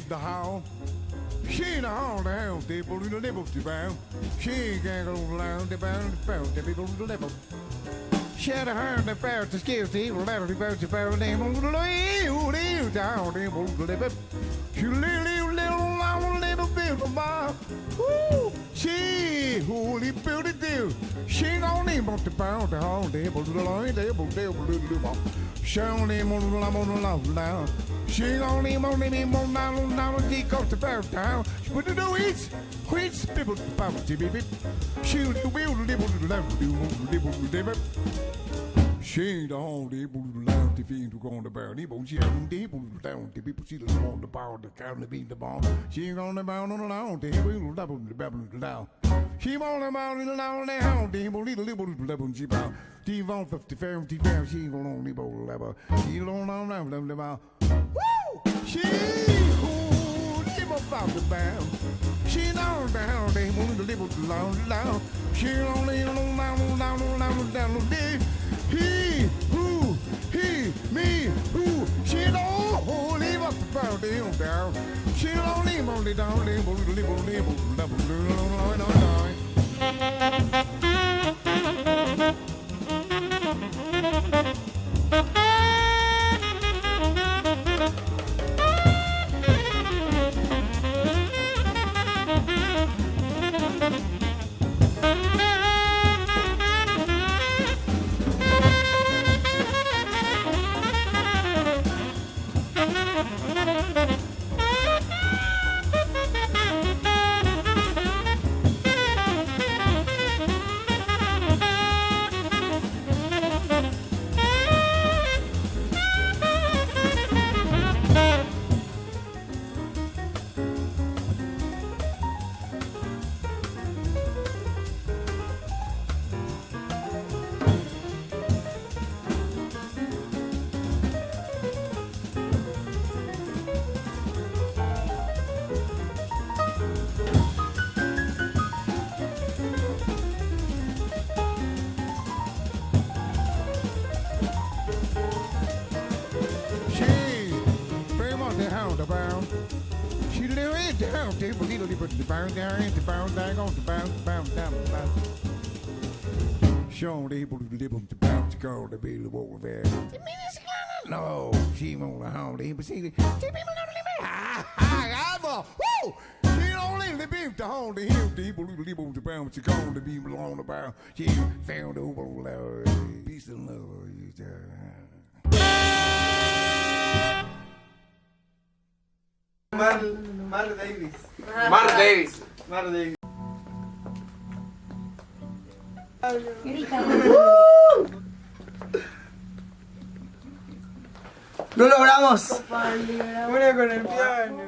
The how she ain't all down, they pull the level to bound. She ain't gonna go down the bound, the people to the level. She had a hand that bound to scale the evil level, the bound to bound, they move the way down, they move the level. She little long little bit of bar. Woo! She holy build it do. She don't need but the bound the hall, they pull the line, they pull the ball. She only on the love now. She only me more now, she goes to bow down. She put it away, which people about to be bit. She will live with the love, do. She don't able to love the fiend to go on the barrel. She ain't able to down the people see the on the bar, the count to beat the bomb. She ain't on the bound on the lounge, they will double the babble down. She won't about in the lounge, they hound, they will little level, she bound. T-Von 50 she ain't gonna only bowl level. She don't know about. Woo! She who live about the bound. She down, they want to live loud. She only down, he, who, he, me, who. She don't live up the bound, down. She only down, they want to live She live down, they believe the bound down, the bound down, on the bound down. Sean able to live on the bound to go to be the wall there. No, she won't hold him, but see, the people don't live. Woo! She don't live the beef to hold the hill, people who live on the bound to go to be along the bound. She found over peace and love. Mar Davis. ¡Lo logramos! Una con el piano.